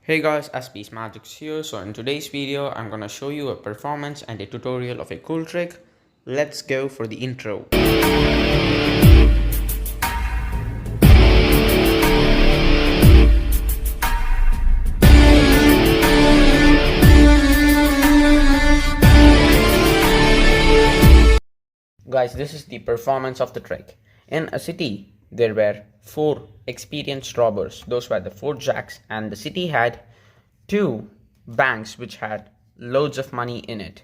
Hey guys, spmagicofficialyt here. So in today's video, I'm gonna show you a performance and a tutorial of a cool trick. Let's go for the intro. Guys, this is the performance of the trick. In a city, there were 4 experienced robbers. Those were the 4 jacks, and the city had 2 banks which had loads of money in it.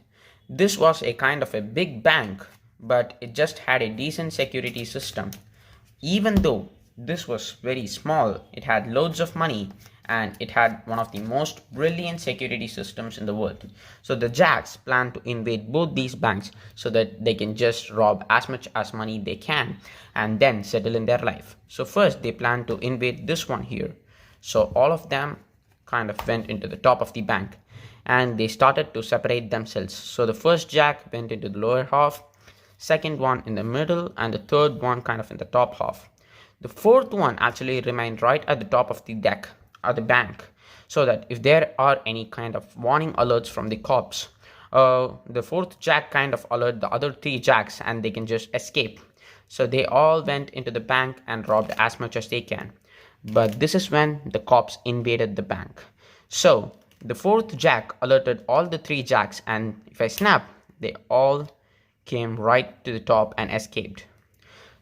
This was a kind of a big bank, but it just had a decent security system. Even though this was very small, it had loads of money and it had one of the most brilliant security systems in the world. So the jacks plan to invade both these banks so that they can just rob as much as money they can and then settle in their life. So first they plan to invade this one here. So all of them kind of went into the top of the bank and they started to separate themselves. So the first jack went into the lower half, second one in the middle, and the third one kind of in the top half. The fourth one actually remained right at the top of the deck or the bank, so that if there are any kind of warning alerts from the cops, the fourth jack kind of alert the other 3 jacks and they can just escape. So they all went into the bank and robbed as much as they can. But this is when the cops invaded the bank. So the fourth jack alerted all the 3 jacks, and if I snap, they all came right to the top and escaped.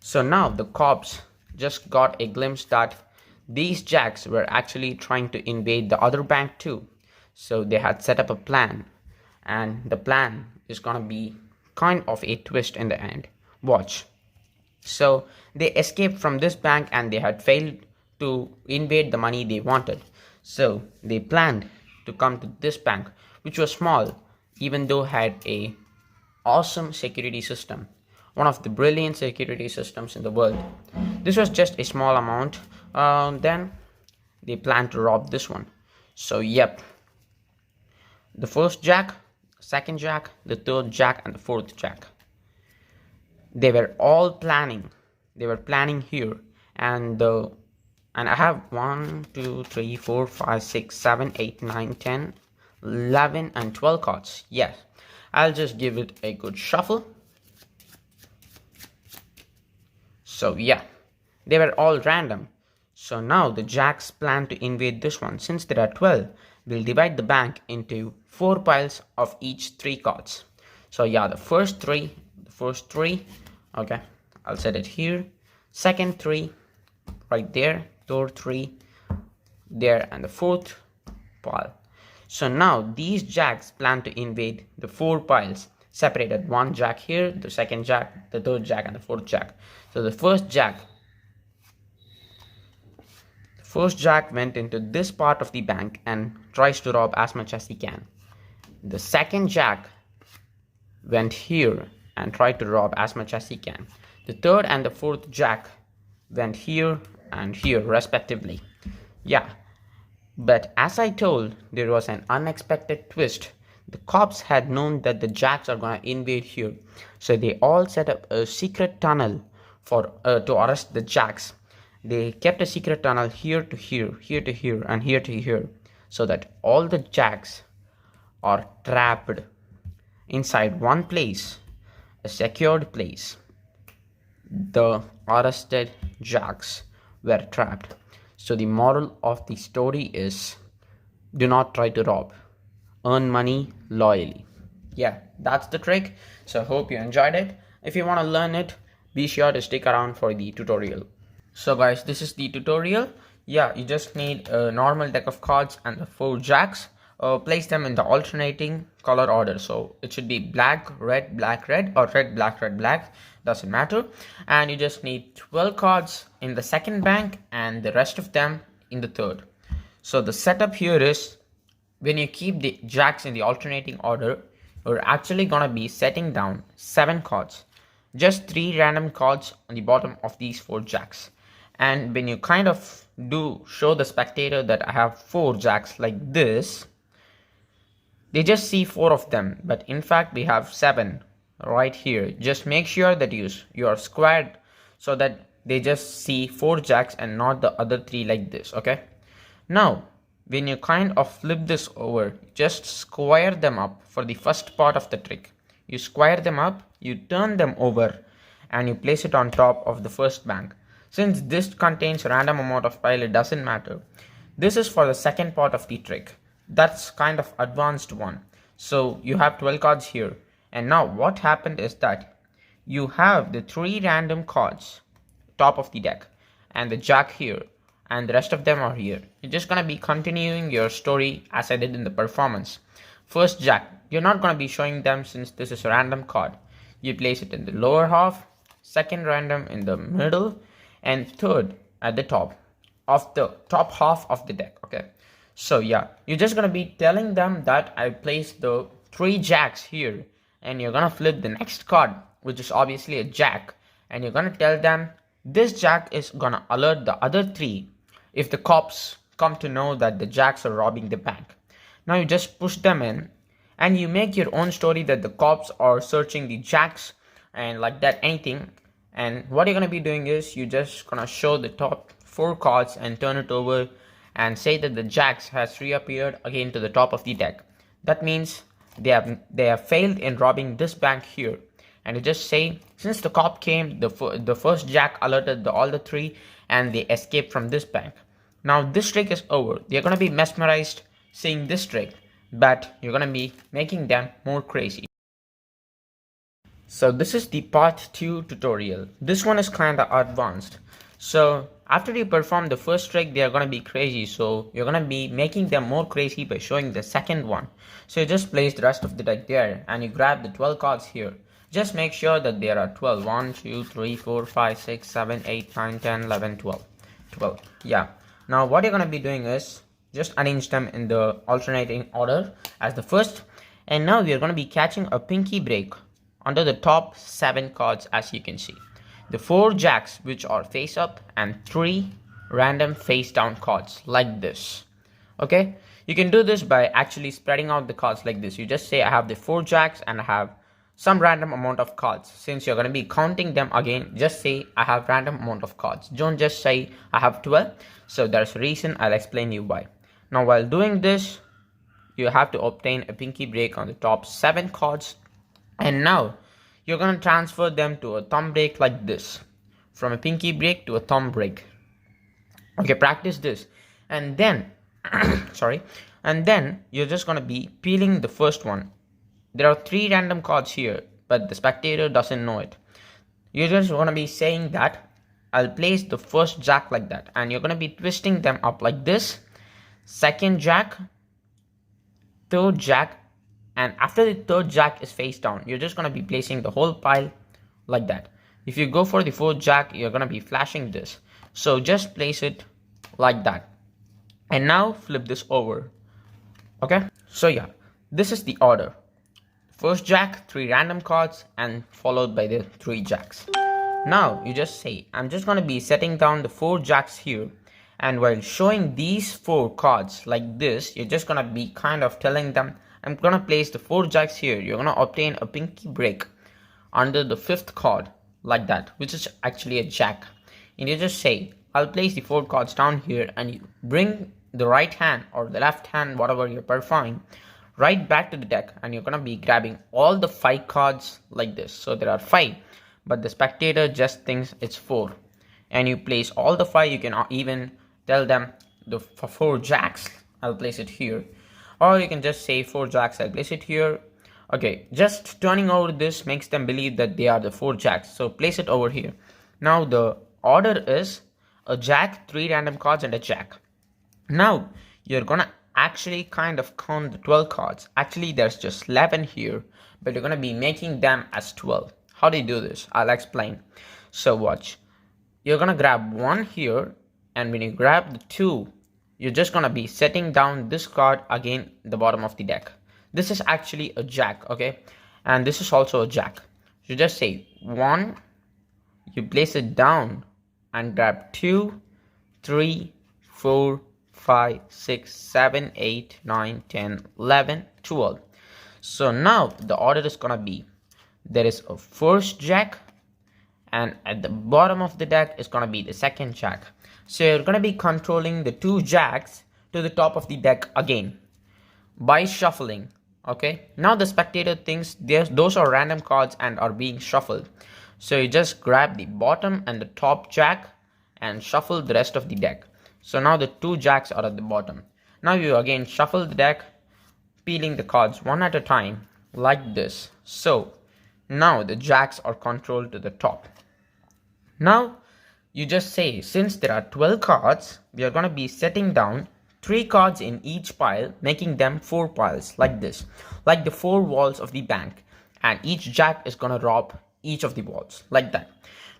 So now the cops just got a glimpse that these jacks were actually trying to invade the other bank too. So they had set up a plan, and the plan is gonna be kind of a twist in the end. Watch. So they escaped from this bank and they had failed to invade the money they wanted. So they planned to come to this bank, which was small, even though had a awesome security system, one of the brilliant security systems in the world. This was just a small amount. Then they planned to rob this one. So yep, the first jack, second jack, the third jack, and the fourth jack, they were all planning. They were planning here, and I have 1 2 3 4 5 6 7 8 9 10 11 and 12 cards. Yes, I'll just give it a good shuffle. So yeah, they were all random. So now the jacks plan to invade this one. Since there are 12, we'll divide the bank into 4 piles of each 3 cards. So yeah, the first three, okay, I'll set it here. Second 3, right there. Third 3, there, and the fourth pile. So now these jacks plan to invade the 4 piles, separated 1 jack here, the second jack, the third jack, and the fourth jack. So the first jack went into this part of the bank and tries to rob as much as he can. The second jack went here and tried to rob as much as he can. The third and the fourth jack went here and here respectively. Yeah, but as I told, there was an unexpected twist. The cops had known that the jacks are gonna invade here, so they all set up a secret tunnel for to arrest the jacks. They kept a secret tunnel here to here, here to here, and here to here, so that all the jacks are trapped inside one place, a secured place. The arrested jacks were trapped. So the moral of the story is, do not try to rob. Earn money loyally. Yeah, that's the trick. So hope you enjoyed it. If you want to learn it, be sure to stick around for the tutorial. So guys, this is the tutorial. Yeah, you just need a normal deck of cards and the 4 jacks. Place them in the alternating color order. So it should be black, red, or red, black. Doesn't matter. And you just need 12 cards in the second bank and the rest of them in the third. So the setup here is, when you keep the jacks in the alternating order, you're actually gonna be setting down 7 cards. Just 3 random cards on the bottom of these 4 jacks. And when you kind of do show the spectator that I have 4 jacks like this, they just see 4 of them, but in fact we have 7 right here. Just make sure that you are squared so that they just see 4 jacks and not the other 3 like this. Okay, now when you kind of flip this over, just square them up for the first part of the trick. You square them up, you turn them over, and you place it on top of the first bank. Since this contains random amount of pile, it doesn't matter. This is for the second part of the trick. That's kind of advanced one. So you have 12 cards here. And now what happened is that you have the 3 random cards top of the deck and the jack here, and the rest of them are here. You're just gonna be continuing your story as I did in the performance. First jack, you're not gonna be showing them since this is a random card. You place it in the lower half, second random in the middle, and third at the top of the top half of the deck. Okay, so yeah, you're just gonna be telling them that I placed the 3 jacks here, and you're gonna flip the next card, which is obviously a jack, and you're gonna tell them this jack is gonna alert the other 3 if the cops come to know that the jacks are robbing the bank. Now you just push them in and you make your own story that the cops are searching the jacks and like that, anything. And what you're gonna be doing is you're just gonna show the top 4 cards and turn it over and say that the jacks has reappeared again to the top of the deck. That means they have failed in robbing this bank here. And you just say, since the cop came, the first jack alerted all the 3 and they escaped from this bank. Now this trick is over. They're gonna be mesmerized seeing this trick, but you're gonna be making them more crazy. So this is the part 2 tutorial. This one is kinda advanced. So after you perform the first trick, they are gonna be crazy. So you're gonna be making them more crazy by showing the second one. So you just place the rest of the deck there and you grab the 12 cards here. Just make sure that there are 12. 1, 2, 3, 4, 5, 6, 7, 8, 9, 10, 11, 12. 12. Yeah. Now what you're going to be doing is just arrange them in the alternating order as the first. And now we are going to be catching a pinky break under the top 7 cards, as you can see. The 4 jacks which are face up and 3 random face down cards like this. Okay. You can do this by actually spreading out the cards like this. You just say I have the 4 jacks and I have some random amount of cards. Since you're going to be counting them again, just say I have random amount of cards. Don't just say I have 12. So there's a reason, I'll explain you why. Now while doing this, you have to obtain a pinky break on the top 7 cards. And now you're going to transfer them to a thumb break like this. From a pinky break to a thumb break. Okay, practice this. And then, sorry. And then you're just going to be peeling the first one. There are 3 random cards here, but the spectator doesn't know it. You're just going to be saying that I'll place the first jack like that, and you're going to be twisting them up like this. Second jack, third jack, and after the third jack is face down, you're just going to be placing the whole pile like that. If you go for the fourth jack, you're going to be flashing this. So just place it like that. And now flip this over. Okay, so yeah, this is the order. First jack, 3 random cards, and followed by the 3 jacks. Now you just say, I'm just going to be setting down the 4 jacks here, and while showing these 4 cards like this, you're just going to be kind of telling them, I'm going to place the 4 jacks here. You're going to obtain a pinky break under the 5th card like that, which is actually a jack. And you just say, I'll place the 4 cards down here, and you bring the right hand or the left hand, whatever you're performing, right back to the deck, and you're going to be grabbing all the 5 cards like this. So there are 5, but the spectator just thinks it's 4, and you place all the 5. You can even tell them the 4 jacks, I'll place it here, or you can just say 4 jacks, I'll place it here. Okay, just turning over this makes them believe that they are the 4 jacks, so place it over here. Now the order is a jack, 3 random cards, and a jack. Now you're gonna actually kind of count the 12 cards. Actually there's just 11 here, but you're gonna be making them as 12. How do you do this? I'll explain. So watch. You're gonna grab 1 here, and when you grab the 2, you're just gonna be setting down this card again the bottom of the deck. This is actually a jack, okay, and this is also a jack. You just say 1, you place it down and grab 2, 3, 4, 5, 6, 7, 8, 9, 10, 11, 12. So now the order is gonna be, there is a first jack, and at the bottom of the deck is gonna be the second jack. So you're gonna be controlling the 2 jacks to the top of the deck again by shuffling. Okay, now the spectator thinks those are random cards and are being shuffled. So you just grab the bottom and the top jack and shuffle the rest of the deck. So now the 2 jacks are at the bottom. Now you again shuffle the deck, peeling the cards one at a time like this. So now the jacks are controlled to the top. Now you just say, since there are 12 cards, we are going to be setting down 3 cards in each pile, making them 4 piles like this, like the 4 walls of the bank, and each jack is going to rob each of the walls like that.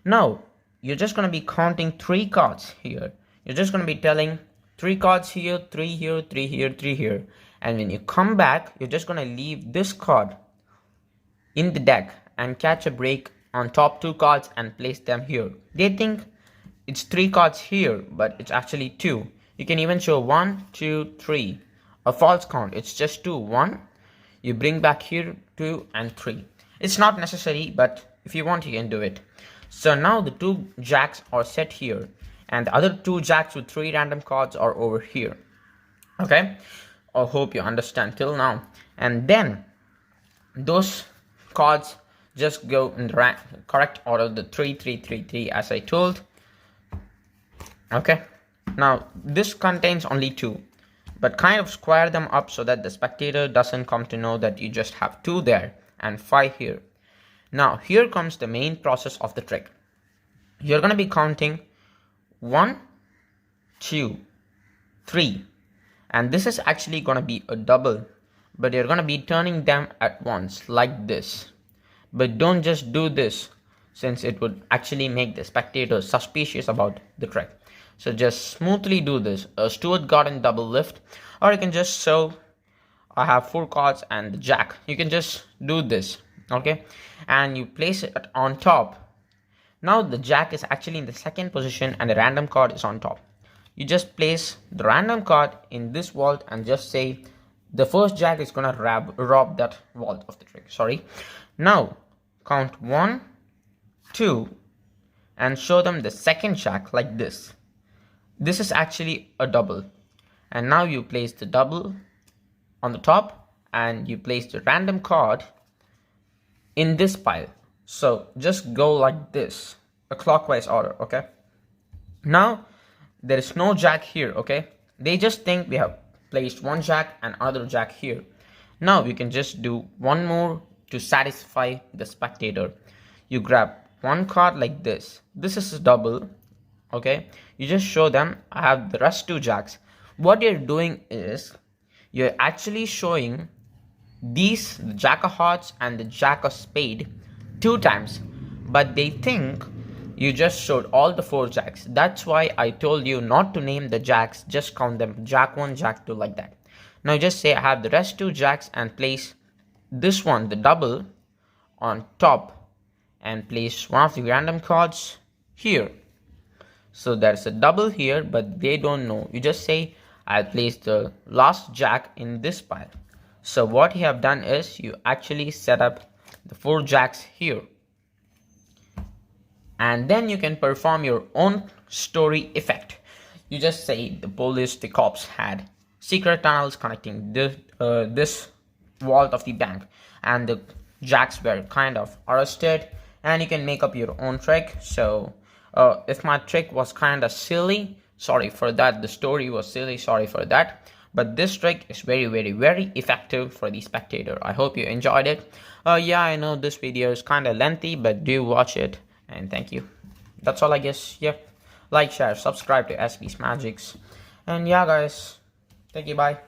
Now you're just going to be counting 3 cards here. You're just going to be telling 3 cards here, 3 here, 3 here, 3 here, and when you come back, you're just going to leave this card in the deck and catch a break on top 2 cards and place them here. They think it's 3 cards here, but it's actually 2. You can even show 1, 2, 3. A false count, it's just 2. 1, you bring back here 2 and 3. It's not necessary, but if you want, you can do it. So now the 2 jacks are set here, and the other 2 jacks with 3 random cards are over here. Okay, I hope you understand till now. And then those cards just go in the correct order, the 3, 3, 3, 3 as I told. Okay, now this contains only 2, but kind of square them up so that the spectator doesn't come to know that you just have 2 there and 5 here. Now here comes the main process of the trick. You're going to be counting 1, 2, 3, and this is actually going to be a double, but you're going to be turning them at once like this. But don't just do this, since it would actually make the spectator suspicious about the trick. So just smoothly do this, a Stuart Gordon double lift, or you can just show I have 4 cards and the jack. You can just do this, okay, and you place it on top. Now the jack is actually in the second position and the random card is on top. You just place the random card in this vault and just say the first jack is gonna rob that vault of the trick. Sorry. Now count 1, 2, and show them the second jack like this. This is actually a double, and now you place the double on the top and you place the random card in this pile. So just go like this, a clockwise order. Okay, now there is no jack here. Okay, they just think we have placed 1 jack and another jack here. Now you can just do one more to satisfy the spectator. You grab 1 card like this. This is a double. Okay, you just show them I have the rest 2 jacks. What you're doing is you're actually showing these, the jack of hearts and the jack of spade, 2 times, but they think you just showed all the 4 jacks. That's why I told you not to name the jacks, just count them jack 1, jack 2 like that. Now just say I have the rest 2 jacks and place this one, the double, on top and place one of the random cards here. So there's a double here, but they don't know. You just say I'll place the last jack in this pile. So what you have done is you actually set up the 4 jacks here, and then you can perform your own story effect. You just say the police, the cops had secret tunnels connecting this vault of the bank, and the jacks were kind of arrested, and you can make up your own trick. So if my trick was kind of silly, sorry for that. The story was silly, sorry for that. But this trick is very, very, very effective for the spectator. I hope you enjoyed it. Yeah, I know this video is kind of lengthy, but do watch it, and thank you. That's all, I guess. Yep. Like, share, subscribe to SB's Magics. And yeah, guys, thank you, bye.